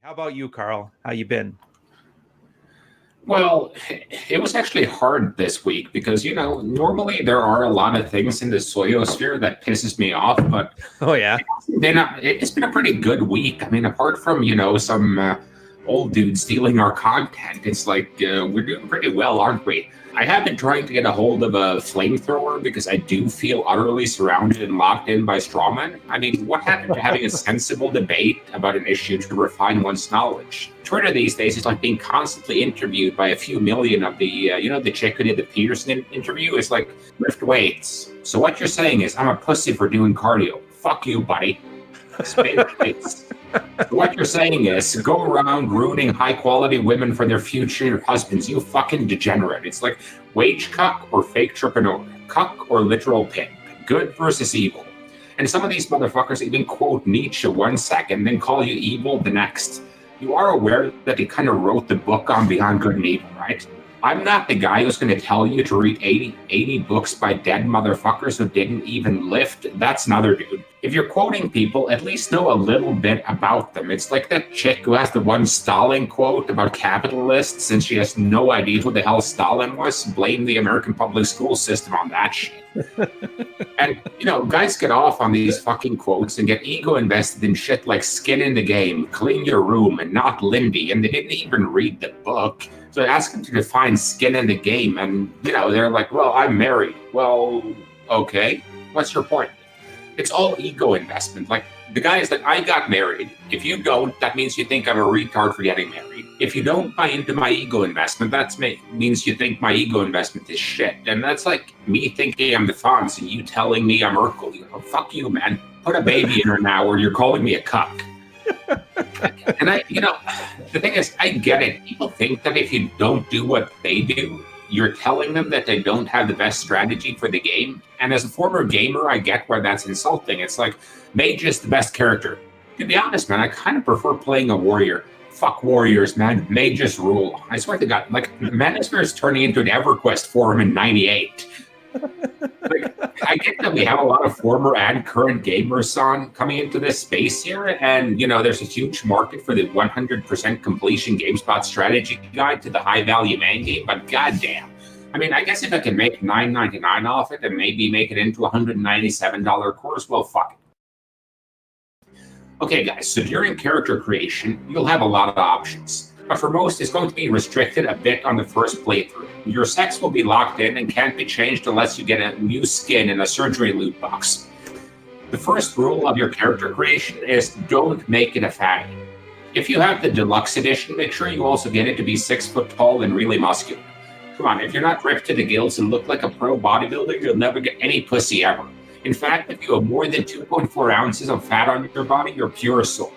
How about you, Carl? How you been? Well, it was actually hard this week because, normally there are a lot of things in the Soyosphere that pisses me off, but Oh yeah. it's been a pretty good week. I mean, apart from, some old dude stealing our content, it's like we're doing pretty well, aren't we? I have been trying to get a hold of a flamethrower because I do feel utterly surrounded and locked in by strawmen. I mean, what happened to having a sensible debate about an issue to refine one's knowledge? Twitter these days is like being constantly interviewed by a few million of the chick who did the Peterson interview is like, lift weights. So what you're saying is I'm a pussy for doing cardio. Fuck you, buddy. Spade weights. What you're saying is go around ruining high quality women for their future husbands, you fucking degenerate. It's like wage cuck or fake entrepreneur, cuck or literal pimp, good versus evil. And some of these motherfuckers even quote Nietzsche 1 second, then call you evil the next. You are aware that he kind of wrote the book on Beyond Good and Evil, right? I'm not the guy who's going to tell you to read 80 books by dead motherfuckers who didn't even lift. That's another dude. If you're quoting people, at least know a little bit about them. It's like that chick who has the one Stalin quote about capitalists, and she has no idea who the hell Stalin was. Blame the American public school system on that shit. And, guys get off on these fucking quotes and get ego invested in shit like skin in the game, clean your room, and not Lindy, and they didn't even read the book. So I asked them to define skin in the game, and, they're like, well, I'm married. Well, okay, what's your point? It's all ego investment. Like, the guy is like, I got married. If you don't, that means you think I'm a retard for getting married. If you don't buy into my ego investment, means you think my ego investment is shit. And that's like me thinking I'm the Fonz and you telling me I'm Urkel. Fuck you, man. Put a baby in her now or you're calling me a cuck. And the thing is, I get it. People think that if you don't do what they do, you're telling them that they don't have the best strategy for the game. And as a former gamer, I get where that's insulting. It's like, mage is the best character. To be honest, man, I kind of prefer playing a warrior. Fuck warriors, man. Mages rule. I swear to God, like, Manosphere is turning into an EverQuest forum in 98. Like, I get that we have a lot of former and current gamers on coming into this space here, and there's a huge market for the 100% completion GameSpot strategy guide to the high value man game. But goddamn, I mean, I guess if I can make $9.99 off it and maybe make it into a $197 course, well, fuck it. Okay, guys. So during character creation, you'll have a lot of options. But for most, it's going to be restricted a bit on the first playthrough. Your sex will be locked in and can't be changed unless you get a new skin in a surgery loot box. The first rule of your character creation is don't make it a fatty. If you have the deluxe edition, make sure you also get it to be 6 foot tall and really muscular. Come on, if you're not ripped to the gills and look like a pro bodybuilder, you'll never get any pussy ever. In fact, if you have more than 2.4 ounces of fat on your body, you're pure soul.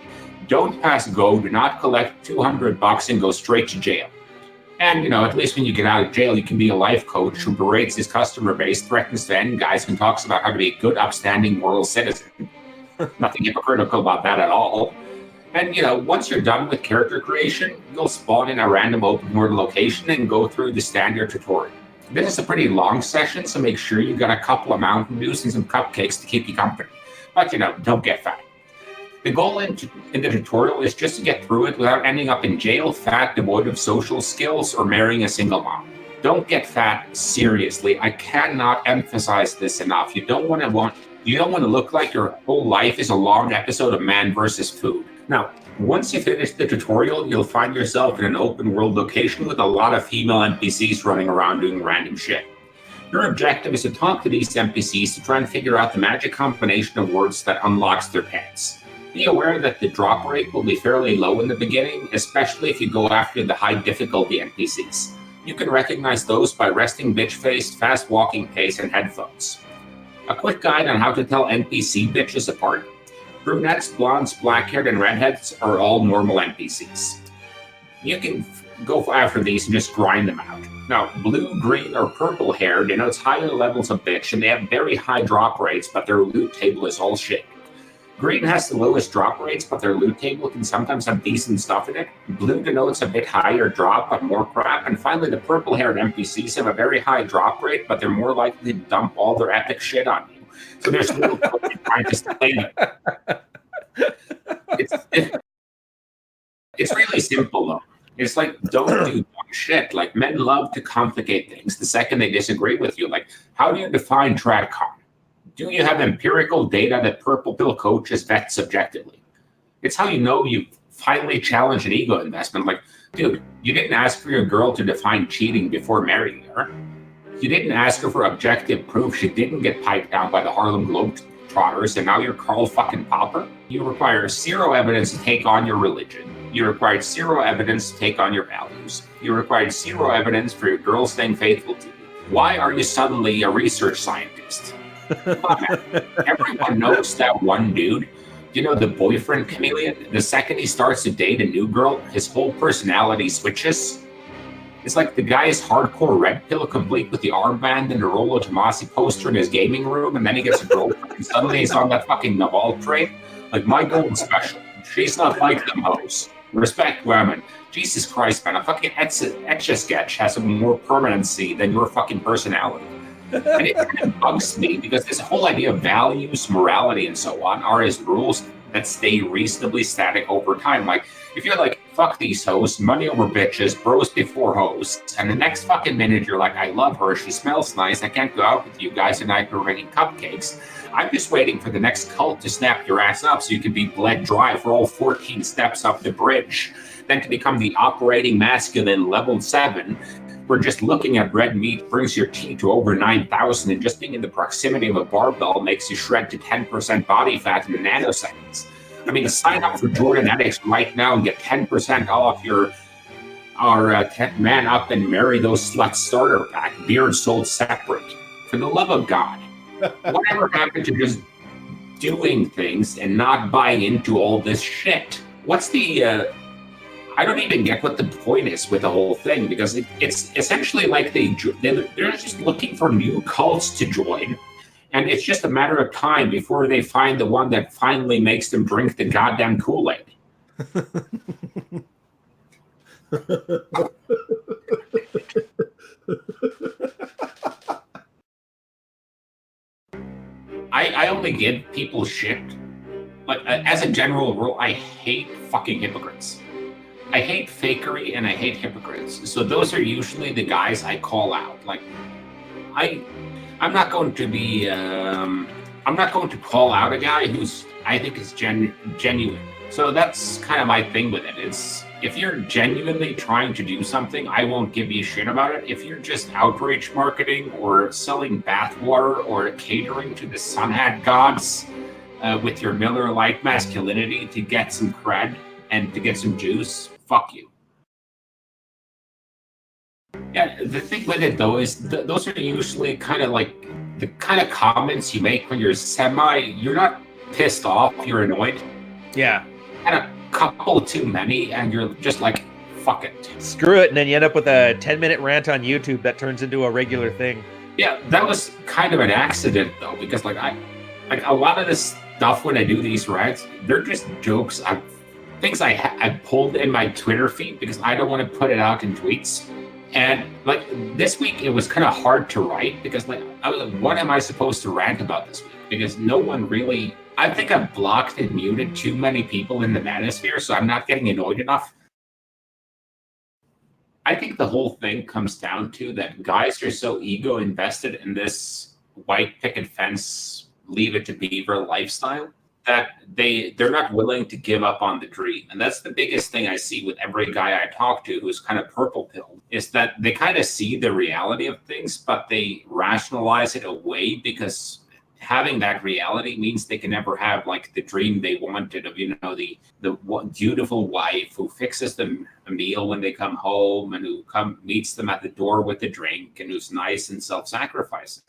Don't pass go, do not collect $200 and go straight to jail. And, at least when you get out of jail, you can be a life coach who berates his customer base, threatens to end guys, and talks about how to be a good, upstanding, moral citizen. Nothing hypocritical about that at all. And, once you're done with character creation, you'll spawn in a random open world location and go through the standard tutorial. This is a pretty long session, so make sure you got a couple of Mountain Dews and some cupcakes to keep you company. But, don't get fat. The goal in the tutorial is just to get through it without ending up in jail, fat, devoid of social skills, or marrying a single mom. Don't get fat, seriously. I cannot emphasize this enough. You don't want to look like your whole life is a long episode of Man vs. Food. Now, once you finish the tutorial, you'll find yourself in an open world location with a lot of female NPCs running around doing random shit. Your objective is to talk to these NPCs to try and figure out the magic combination of words that unlocks their pets. Be aware that the drop rate will be fairly low in the beginning, especially if you go after the high difficulty NPCs. You can recognize those by resting bitch face, fast walking pace, and headphones. A quick guide on how to tell NPC bitches apart. Brunettes, blondes, black-haired, and redheads are all normal NPCs. You can go after these and just grind them out. Now, blue, green, or purple hair denotes higher levels of bitch, and they have very high drop rates, but their loot table is all shit. Green has the lowest drop rates, but their loot table can sometimes have decent stuff in it. Blue denotes a bit higher drop, but more crap. And finally, the purple-haired NPCs have a very high drop rate, but they're more likely to dump all their epic shit on you. So there's little point trying to slay them. It's really simple though. It's like, don't do dumb shit. Like, men love to complicate things the second they disagree with you. Like, how do you define TradCon? Do you have empirical data that purple pill coaches vet subjectively? It's how you know you've finally challenged an ego investment. Like, dude, you didn't ask for your girl to define cheating before marrying her. You didn't ask her for objective proof she didn't get piped down by the Harlem Globetrotters, and now you're Karl fucking Popper? You require zero evidence to take on your religion. You required zero evidence to take on your values. You required zero evidence for your girl staying faithful to you. Why are you suddenly a research scientist? Come on, man. Everyone knows that one dude. You know, the boyfriend chameleon? The second he starts to date a new girl, his whole personality switches. It's like the guy is hardcore red pill, complete with the armband and the Rollo Tomasi poster in his gaming room, and then he gets a girlfriend, and suddenly he's on that fucking Naval train. Like, my golden special. She's not like them hoes. Respect women. Jesus Christ, man. A fucking Etch-a-Sketch has more permanency than your fucking personality. And it kind of bugs me because this whole idea of values, morality, and so on are as rules that stay reasonably static over time. Like, if you're like, fuck these hoes, money over bitches, bros before hoes, and the next fucking minute you're like, I love her, she smells nice, I can't go out with you guys tonight, we're making cupcakes. I'm just waiting for the next cult to snap your ass up so you can be bled dry for all 14 steps up the bridge. Then to become the operating masculine level 7, where just looking at red meat brings your T to over 9,000, and just being in the proximity of a barbell makes you shred to 10% body fat in nanoseconds. I mean, sign up for Jordanetics right now and get 10% off our Man Up and Marry Those Sluts starter pack, beard sold separate. For the love of God, whatever happened to just doing things and not buying into all this shit? What's the I don't even get what the point is with the whole thing, because it's essentially like they're just looking for new cults to join, and it's just a matter of time before they find the one that finally makes them drink the goddamn Kool-Aid. I only give people shit, but as a general rule, I hate fucking hypocrites. I hate fakery and I hate hypocrites. So those are usually the guys I call out. Like, I'm not going to be, I'm not going to call out a guy who's, I think is genuine. So that's kind of my thing with it. It's, if you're genuinely trying to do something, I won't give you shit about it. If you're just outreach marketing or selling bathwater or catering to the sun hat gods with your Miller Lite masculinity to get some cred and to get some juice, fuck you. Yeah, the thing with it though is those are usually kind of like the kind of comments you make when you're not pissed off, you're annoyed. Yeah. And a couple too many, and you're just like, fuck it. Screw it, and then you end up with a 10-minute rant on YouTube that turns into a regular thing. Yeah, that was kind of an accident though, because like a lot of this stuff when I do these rants, they're just jokes. Things I pulled in my Twitter feed because I don't want to put it out in tweets. And like this week, it was kind of hard to write because like what am I supposed to rant about this week? Because no one really. I think I've blocked and muted too many people in the manosphere, so I'm not getting annoyed enough. I think the whole thing comes down to that guys are so ego invested in this white picket fence, leave it to beaver lifestyle that they're not willing to give up on the dream. And that's the biggest thing I see with every guy I talk to who's kind of purple pilled, is that they kind of see the reality of things, but they rationalize it away because having that reality means they can never have like the dream they wanted of, you know, the beautiful wife who fixes them a meal when they come home and who meets them at the door with a drink and who's nice and self-sacrificing.